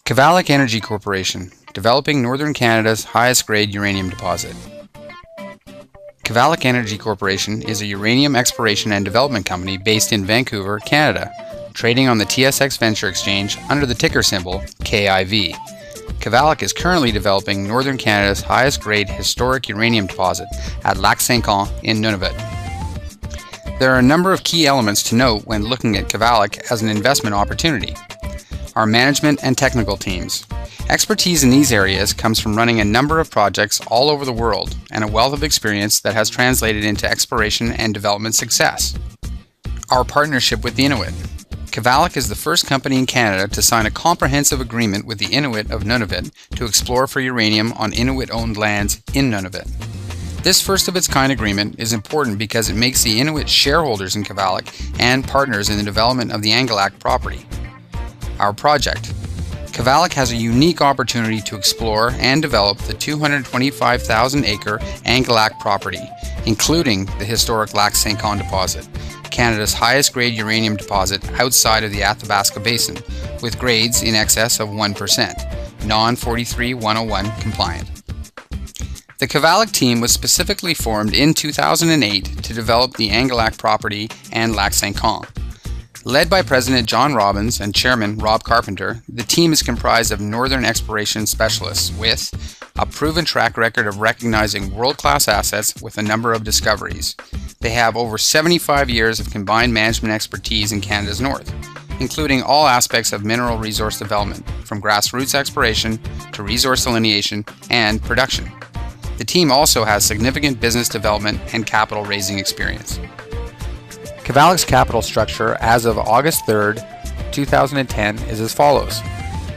Kivalliq Energy Corporation, developing Northern Canada's highest grade uranium deposit. Kivalliq Energy Corporation is a uranium exploration and development company based in Vancouver, Canada, trading on the TSX Venture Exchange under the ticker symbol KIV. Kivalliq is currently developing Northern Canada's highest grade historic uranium deposit at Lac Saint in Nunavut. There are a number of key elements to note when looking at Kivalliq as an investment opportunity. Our management and technical teams. Expertise in these areas comes from running a number of projects all over the world and a wealth of experience that has translated into exploration and development success. Our partnership with the Inuit. Kivalliq is the first company in Canada to sign a comprehensive agreement with the Inuit of Nunavut to explore for uranium on Inuit-owned lands in Nunavut. This first-of-its-kind agreement is important because it makes the Inuit shareholders in Kivalliq and partners in the development of the Anglilac property. Our project. Kivalliq has a unique opportunity to explore and develop the 225,000-acre Anglilac property, including the historic Lac Saint deposit, Canada's highest-grade uranium deposit outside of the Athabasca Basin, with grades in excess of 1%, non-43-101 compliant. The Kivalliq team was specifically formed in 2008 to develop the Anglilac property and Lac Saint. Led by President John Robbins and Chairman Rob Carpenter, the team is comprised of northern exploration specialists with a proven track record of recognizing world-class assets with a number of discoveries. They have over 75 years of combined management expertise in Canada's north, including all aspects of mineral resource development, from grassroots exploration to resource delineation and production. The team also has significant business development and capital raising experience. Kivalliq's capital structure as of August 3rd, 2010 is as follows.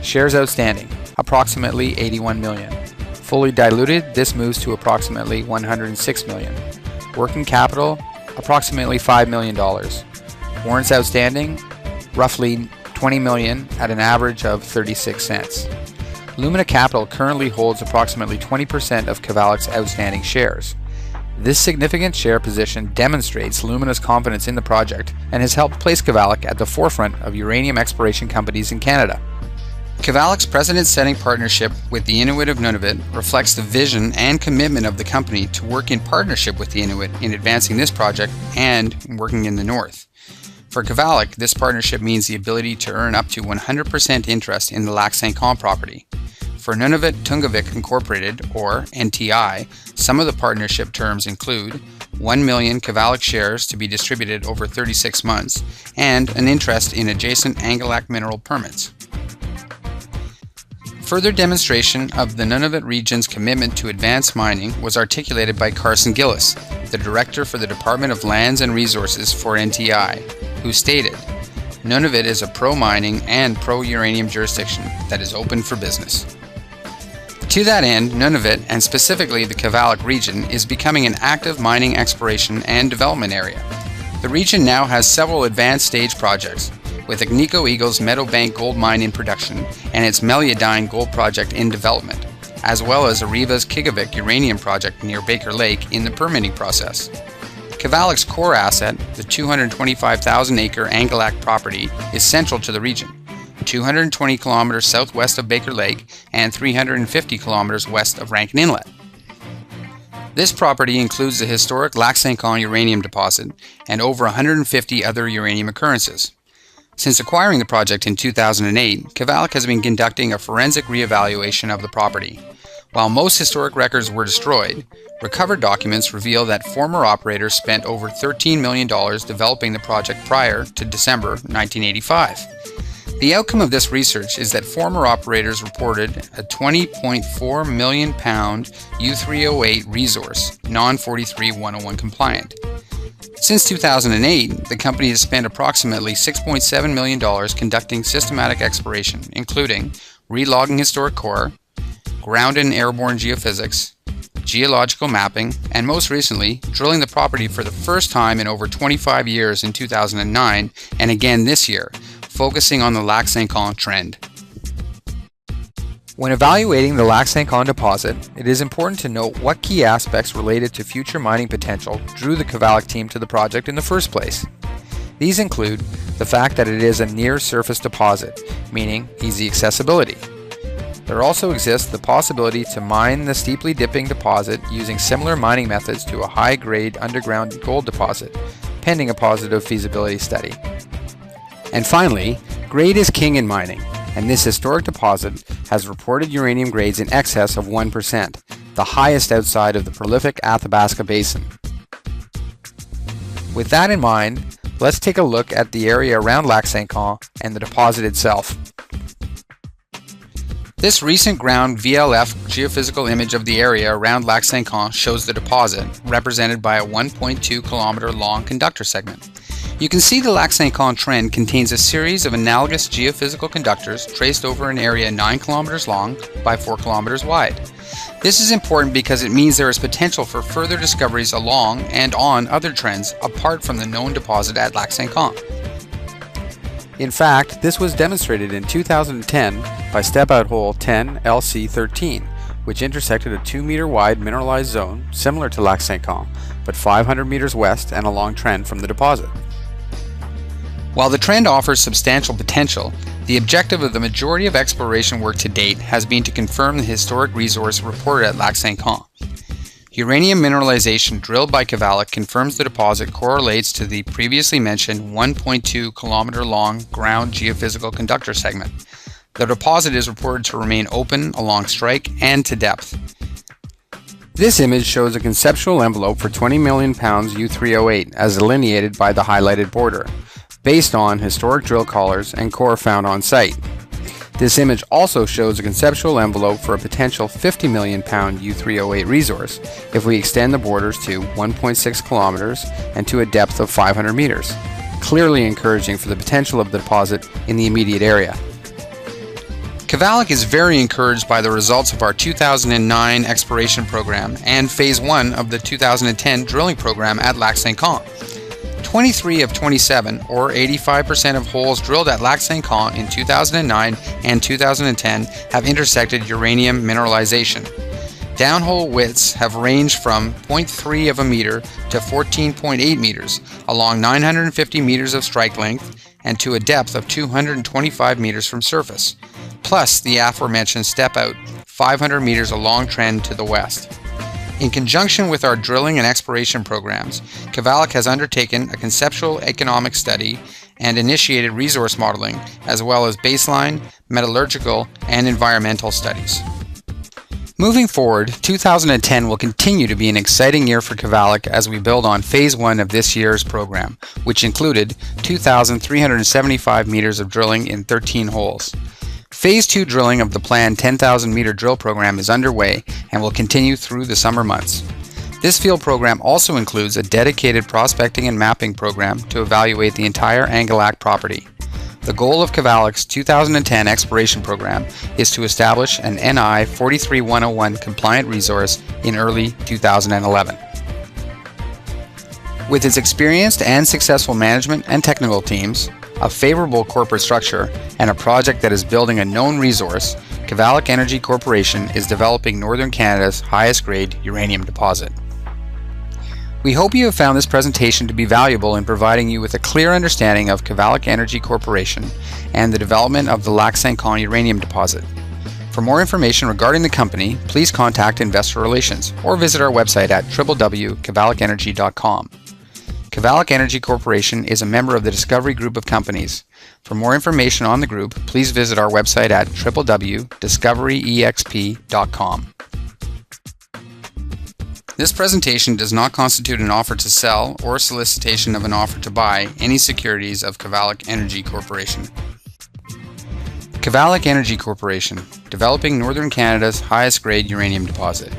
Shares outstanding, approximately 81 million. Fully diluted, this moves to approximately 106 million. Working capital, approximately $5 million. Warrants outstanding, roughly 20 million at an average of 36 cents. Lumina Capital currently holds approximately 20% of Kivalliq's outstanding shares. This significant share position demonstrates Lumina's confidence in the project and has helped place Kivalliq at the forefront of uranium exploration companies in Canada. Kivalliq's precedent-setting partnership with the Inuit of Nunavut reflects the vision and commitment of the company to work in partnership with the Inuit in advancing this project and working in the north. For Kivalliq, this partnership means the ability to earn up to 100% interest in the Lac Saint property. For Nunavut Tunngavik Incorporated, or NTI, some of the partnership terms include 1 million Kivalliq shares to be distributed over 36 months and an interest in adjacent Anglilac mineral permits. Further demonstration of the Nunavut region's commitment to advanced mining was articulated by Carson Gillis, the Director for the Department of Lands and Resources for NTI, who stated, "Nunavut is a pro-mining and pro-uranium jurisdiction that is open for business." To that end, Nunavut, and specifically the Kivalliq region, is becoming an active mining exploration and development area. The region now has several advanced stage projects, with Agnico Eagle's Meadowbank gold mine in production and its Meliadine gold project in development, as well as Areva's Kivalliq uranium project near Baker Lake in the permitting process. Kivalliq's core asset, the 225,000-acre Anglilac property, is central to the region, 220 kilometers southwest of Baker Lake and 350 kilometers west of Rankin Inlet. This property includes the historic Lac Saint uranium deposit and over 150 other uranium occurrences. Since acquiring the project in 2008, Kivalliq has been conducting a forensic reevaluation of the property. While most historic records were destroyed, recovered documents reveal that former operators spent over $13 million developing the project prior to December 1985. The outcome of this research is that former operators reported a 20.4 million pound U3O8 resource, non-43-101 compliant. Since 2008, the company has spent approximately $6.7 million conducting systematic exploration, including relogging historic core, ground and airborne geophysics, geological mapping, and most recently, drilling the property for the first time in over 25 years in 2009, and again this year, focusing on the Lac Saint trend. When evaluating the Lac Saint deposit, it is important to note what key aspects related to future mining potential drew the Kivalliq team to the project in the first place. These include the fact that it is a near-surface deposit, meaning easy accessibility, There also exists the possibility to mine the steeply dipping deposit using similar mining methods to a high-grade underground gold deposit, pending a positive feasibility study. And finally, grade is king in mining, and this historic deposit has reported uranium grades in excess of 1%, the highest outside of the prolific Athabasca Basin. With that in mind, let's take a look at the area around Lac St. Con and the deposit itself. This recent ground VLF geophysical image of the area around Lac St. Con shows the deposit, represented by a 1.2 kilometer long conductor segment. You can see the Lac St. Con trend contains a series of analogous geophysical conductors traced over an area 9 kilometers long by 4 kilometers wide. This is important because it means there is potential for further discoveries along and on other trends apart from the known deposit at Lac St. Con. In fact, this was demonstrated in 2010 by step-out hole 10 LC13, which intersected a 2-meter wide mineralized zone similar to Lac St. Con, but 500 meters west and a long trend from the deposit. While the trend offers substantial potential, the objective of the majority of exploration work to date has been to confirm the historic resource reported at Lac St. Con. Uranium mineralization drilled by Kivalliq confirms the deposit correlates to the previously mentioned 1.2 kilometer long ground geophysical conductor segment. The deposit is reported to remain open along strike and to depth. This image shows a conceptual envelope for 20 million pounds U3O8 as delineated by the highlighted border, based on historic drill collars and core found on site. This image also shows a conceptual envelope for a potential 50 million pound U3O8 resource if we extend the borders to 1.6 kilometers and to a depth of 500 meters, clearly encouraging for the potential of the deposit in the immediate area. Kivalliq is very encouraged by the results of our 2009 exploration program and Phase 1 of the 2010 drilling program at Lac St. Con. 23 of 27, or 85% of holes drilled at Lac St. Con in 2009 and 2010 have intersected uranium mineralization. Downhole widths have ranged from 0.3 of a meter to 14.8 meters, along 950 meters of strike length and to a depth of 225 meters from surface, plus the aforementioned step-out 500 meters along trend to the west. In conjunction with our drilling and exploration programs, Kivalliq has undertaken a conceptual economic study and initiated resource modeling, as well as baseline, metallurgical, and environmental studies. Moving forward, 2010 will continue to be an exciting year for Kivalliq as we build on Phase 1 of this year's program, which included 2,375 meters of drilling in 13 holes. Phase 2 drilling of the planned 10,000 meter drill program is underway and will continue through the summer months. This field program also includes a dedicated prospecting and mapping program to evaluate the entire Angelac property. The goal of Kivalliq's 2010 exploration program is to establish an NI 43101 compliant resource in early 2011. With its experienced and successful management and technical teams, a favorable corporate structure, and a project that is building a known resource, Kivalliq Energy Corporation is developing Northern Canada's highest grade uranium deposit. We hope you have found this presentation to be valuable in providing you with a clear understanding of Kivalliq Energy Corporation and the development of the Lac St. Con uranium deposit. For more information regarding the company, please contact Investor Relations or visit our website at www.kivalliqenergy.com. Kivalliq Energy Corporation is a member of the Discovery Group of companies. For more information on the group, please visit our website at www.discoveryexp.com. This presentation does not constitute an offer to sell or solicitation of an offer to buy any securities of Kivalliq Energy Corporation. Kivalliq Energy Corporation, developing Northern Canada's highest grade uranium deposit.